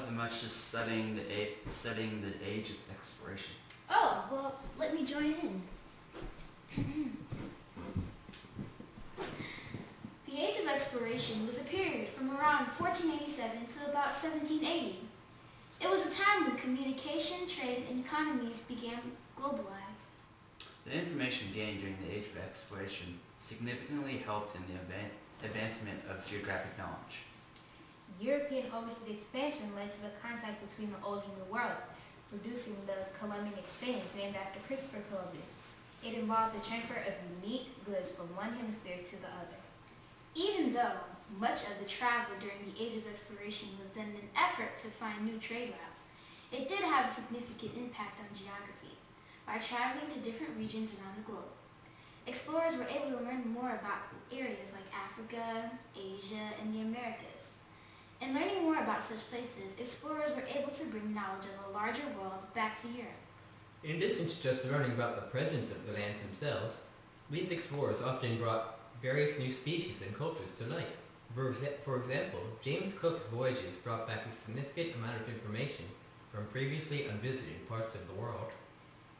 Nothing much, just studying the age of exploration. Oh, well, let me join in. The age of exploration was a period from around 1487 to about 1780. It was a time when communication, trade, and economies began globalized. The information gained during the age of exploration significantly helped in the advancement of geographic knowledge. European overseas expansion led to the contact between the old and new worlds, producing the Columbian Exchange, named after Christopher Columbus. It involved the transfer of unique goods from one hemisphere to the other. Even though much of the travel during the age of exploration was done in an effort to find new trade routes, it did have a significant impact on geography by traveling to different regions around the globe. Explorers were able to learn more about areas like Africa, Asia, and the Americas. In learning more about such places, explorers were able to bring knowledge of a larger world back to Europe. In addition to just learning about the presence of the lands themselves, these explorers often brought various new species and cultures to light. For example, James Cook's voyages brought back a significant amount of information from previously unvisited parts of the world.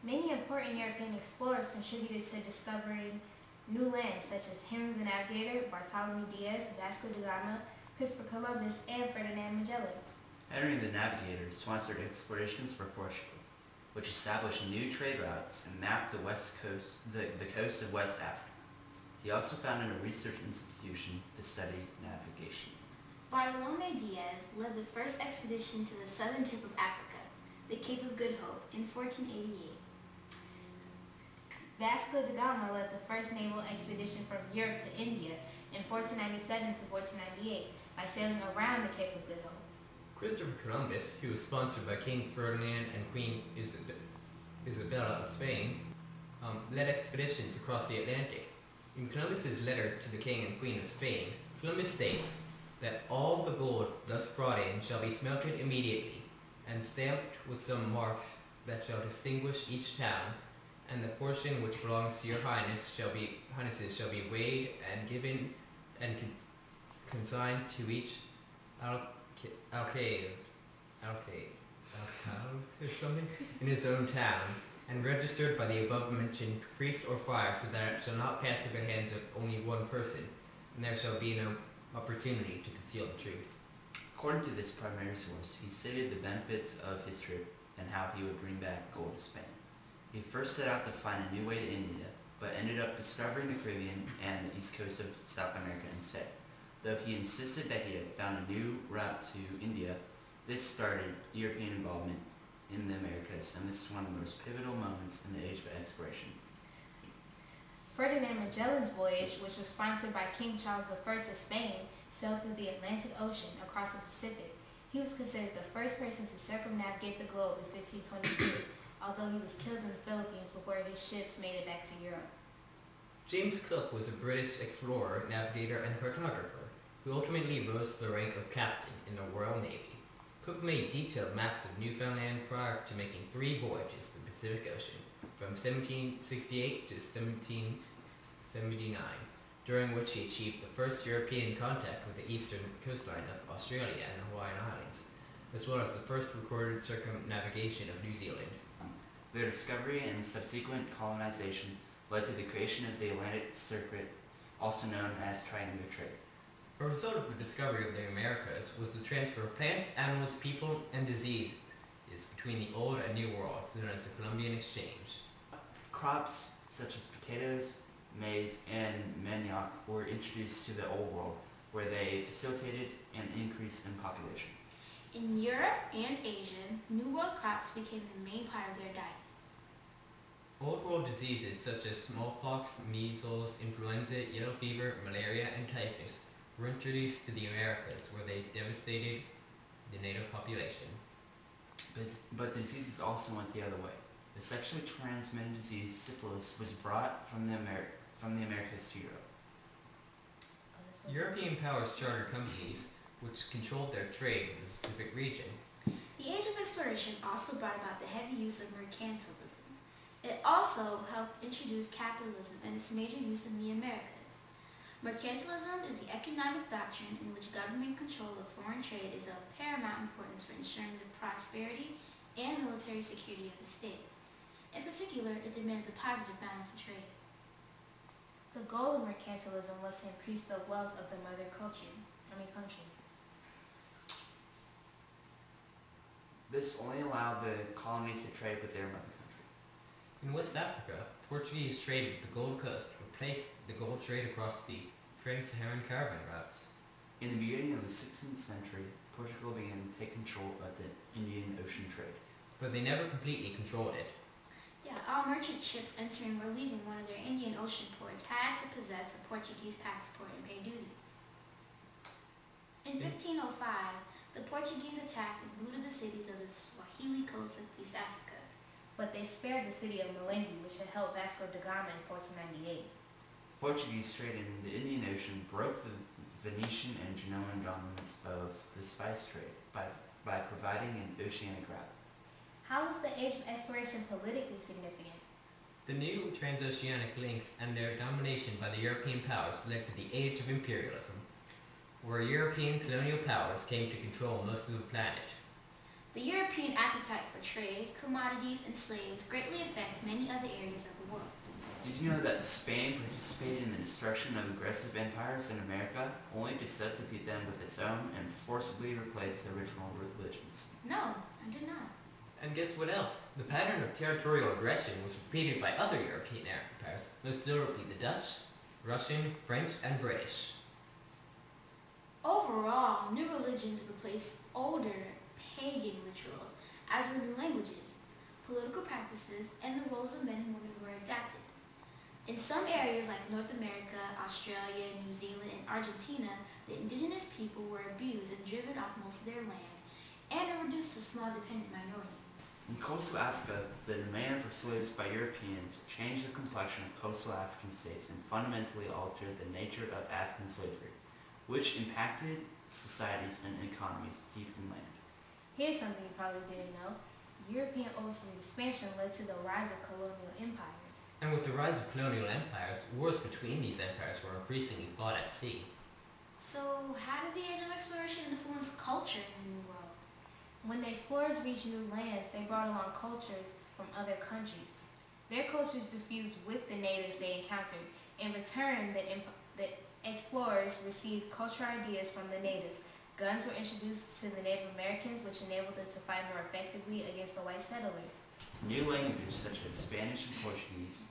Many important European explorers contributed to discovering new lands such as Henry the Navigator, Bartholomew Diaz, Vasco da Gama, Christopher Columbus, and Ferdinand Magellan. Henry the Navigator sponsored explorations for Portugal, which established new trade routes and mapped the coast of West Africa. He also founded a research institution to study navigation. Bartolome Diaz led the first expedition to the southern tip of Africa, the Cape of Good Hope, in 1488. Vasco da Gama led the first naval expedition from Europe to India in 1497 to 1498 by sailing around the Cape of Good Hope. Christopher Columbus, who was sponsored by King Ferdinand and Queen Isabella of Spain, led expeditions across the Atlantic. In Columbus's letter to the King and Queen of Spain, Columbus states that all the gold thus brought in shall be smelted immediately, and stamped with some marks that shall distinguish each town, and the portion which belongs to your highnesses shall be weighed and given and consigned to each alcalde or something in his own town, and registered by the above-mentioned priest or friar, so that it shall not pass through the hands of only one person, and there shall be no opportunity to conceal the truth. According to this primary source, he stated the benefits of his trip and how he would bring back gold to Spain. He first set out to find a new way to India, but ended up discovering the Caribbean and the east coast of South America instead. Though he insisted that he had found a new route to India, this started European involvement in the Americas, and this is one of the most pivotal moments in the age of exploration. Ferdinand Magellan's voyage, which was sponsored by King Charles I of Spain, sailed through the Atlantic Ocean across the Pacific. He was considered the first person to circumnavigate the globe in 1522, although he was killed in the Philippines before his ships made it back to Europe. James Cook was a British explorer, navigator, and cartographer, who ultimately rose to the rank of captain in the Royal Navy. Cook made detailed maps of Newfoundland prior to making 3 voyages to the Pacific Ocean, from 1768 to 1779, during which he achieved the first European contact with the eastern coastline of Australia and the Hawaiian Islands, as well as the first recorded circumnavigation of New Zealand. Their discovery and subsequent colonization led to the creation of the Atlantic Circuit, also known as triangular trade. A result of the discovery of the Americas was the transfer of plants, animals, people, and diseases between the Old and New Worlds, known as the Columbian Exchange. Crops such as potatoes, maize, and manioc were introduced to the Old World, where they facilitated an increase in population. In Europe and Asia, New World crops became the main part of their diet. Old World diseases such as smallpox, measles, influenza, yellow fever, malaria, and typhus were introduced to the Americas, where they devastated the native population. But diseases also went the other way. The sexually transmitted disease syphilis was brought from the Americas to Europe. European powers chartered companies which controlled their trade with the specific region. The age of exploration also brought about the heavy use of mercantilism. It also helped introduce capitalism and its major use in the Americas. Mercantilism is the economic doctrine in which government control of foreign trade is of paramount importance for ensuring the prosperity and military security of the state. In particular, it demands a positive balance of trade. The goal of mercantilism was to increase the wealth of the mother country. This only allowed the colonies to trade with their mother country. In West Africa, Portuguese trade with the Gold Coast replaced the gold trade across the Trans-Saharan caravan routes. In the beginning of the 16th century, Portugal began to take control of the Indian Ocean trade. But they never completely controlled it. Yeah, all merchant ships entering or leaving one of their Indian Ocean ports had to possess a Portuguese passport and pay duties. In 1505, the Portuguese attacked and looted the cities of the Swahili coast of East Africa. But they spared the city of Malindi, which had helped Vasco da Gama in 1498. The Portuguese trade in the Indian Ocean broke the Venetian and Genoan dominance of the spice trade by providing an oceanic route. How was the age of exploration politically significant? The new transoceanic links and their domination by the European powers led to the Age of Imperialism, where European colonial powers came to control most of the planet. The European appetite for trade, commodities, and slaves greatly affect many other areas of the world. Did you know that Spain participated in the destruction of aggressive empires in America, only to substitute them with its own and forcibly replace the original religions? No, I did not. And guess what else? The pattern of territorial aggression was repeated by other European empires, most notably the Dutch, Russian, French, and British. Overall, new religions replaced older pagan rituals, as were new languages, political practices, and the roles of men and women were adapted. In some areas like North America, Australia, New Zealand, and Argentina, the indigenous people were abused and driven off most of their land, and were reduced to a small dependent minority. In coastal Africa, the demand for slaves by Europeans changed the complexion of coastal African states and fundamentally altered the nature of African slavery, which impacted societies and economies deep inland. Here's something you probably didn't know. European overseas expansion led to the rise of colonial empires. And with the rise of colonial empires, wars between these empires were increasingly fought at sea. So, how did the age of exploration influence culture in the New World? When the explorers reached new lands, they brought along cultures from other countries. Their cultures diffused with the natives they encountered. In return, the explorers received cultural ideas from the natives. Guns were introduced to the Native Americans, which enabled them to fight more effectively against the white settlers. New languages such as Spanish and Portuguese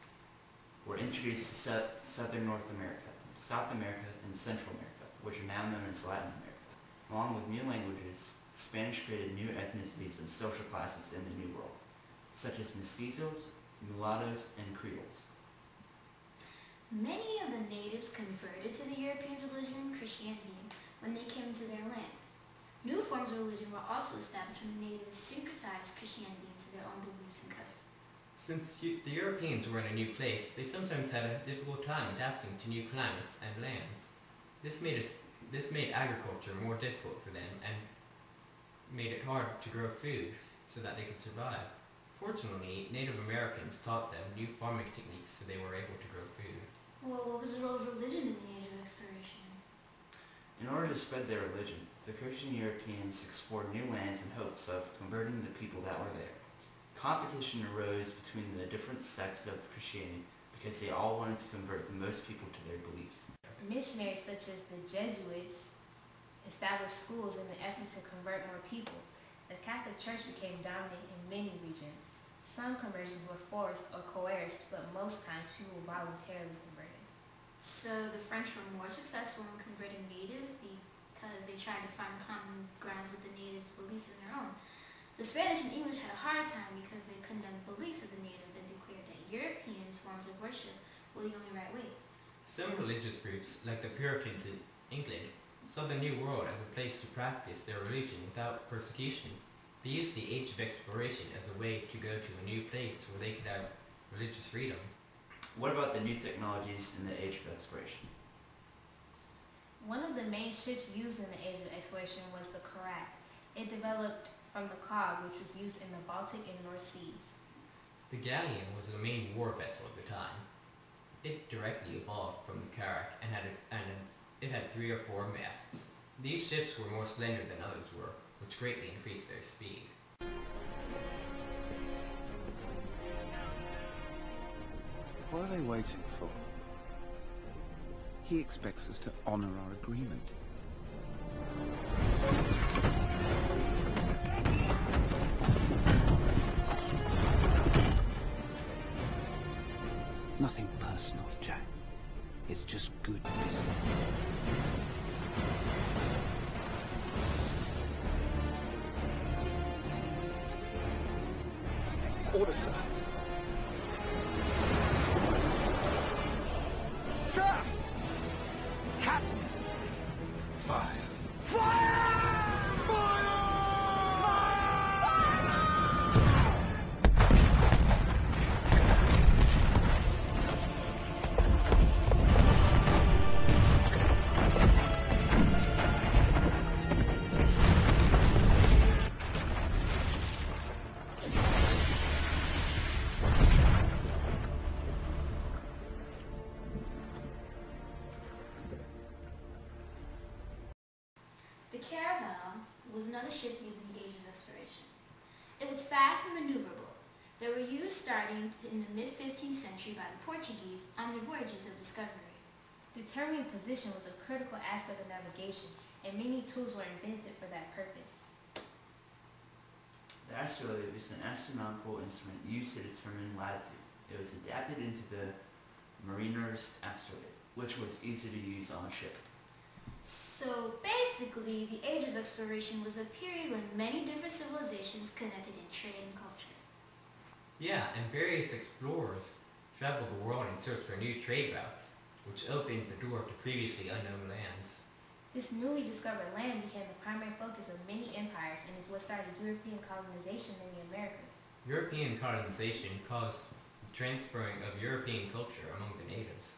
were introduced to southern North America, South America, and Central America, which are now known as Latin America. Along with new languages, Spanish created new ethnicities and social classes in the New World, such as mestizos, mulattoes, and Creoles. Many of the natives converted to the Europeans' religion and Christianity when they came into their land. New forms of religion were also established when the natives syncretized Christianity into their own beliefs and customs. Since the Europeans were in a new place, they sometimes had a difficult time adapting to new climates and lands. This made agriculture more difficult for them and made it hard to grow food so that they could survive. Fortunately, Native Americans taught them new farming techniques so they were able to grow food. Well, what was the role of religion in the age of exploration? In order to spread their religion, the Christian Europeans explored new lands in hopes of converting the people that were there. Competition arose between the different sects of Christianity because they all wanted to convert the most people to their belief. Missionaries such as the Jesuits established schools in an effort to convert more people. The Catholic Church became dominant in many regions. Some conversions were forced or coerced, but most times people voluntarily converted. So the French were more successful in converting natives because they tried to find common grounds with the natives' beliefs in their own. The Spanish and English had a hard time because they condemned the beliefs of the natives and declared that Europeans' forms of worship were the only right ways. Some religious groups, like the Puritans in England, saw the New World as a place to practice their religion without persecution. They used the Age of Exploration as a way to go to a new place where they could have religious freedom. What about the new technologies in the Age of Exploration? One of the main ships used in the Age of Exploration was the Carrack. It developed from the cog, which was used in the Baltic and North Seas. The galleon was the main war vessel at the time. It directly evolved from the carrack it had 3 or 4 masts. These ships were more slender than others were, which greatly increased their speed. What are they waiting for? He expects us to honor our agreement. It's nothing personal, Jack. It's just good business. Order, sir. Sir! Captain! Fire! Fire! Fire! The Caravel was another ship used in the Age of Exploration. It was fast and maneuverable. They were used starting in the mid-15th century by the Portuguese on their voyages of discovery. Determining position was a critical aspect of navigation, and many tools were invented for that purpose. The astrolabe is an astronomical instrument used to determine latitude. It was adapted into the mariner's astrolabe, which was easy to use on a ship. So basically, the Age of Exploration was a period when many different civilizations connected in trade and culture. Yeah, and various explorers traveled the world in search for new trade routes, which opened the door to previously unknown lands. This newly discovered land became the primary focus of many empires and is what started European colonization in the Americas. European colonization caused the transferring of European culture among the natives.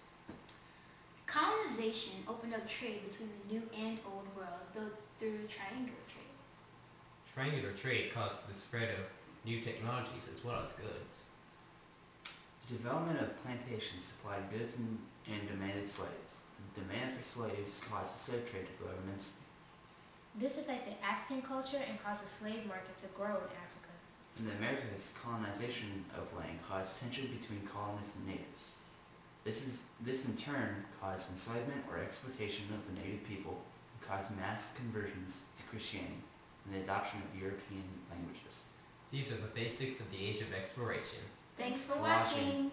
Colonization opened up trade between the New and Old World through triangular trade. Triangular trade caused the spread of new technologies as well as goods. The development of plantations supplied goods and demanded slaves. The demand for slaves caused the slave trade to grow immensely. This affected African culture and caused the slave market to grow in Africa. In the Americas, colonization of land caused tension between colonists and natives. This in turn caused enslavement or exploitation of the native people and caused mass conversions to Christianity and the adoption of European languages. These are the basics of the Age of Exploration. Thanks for watching.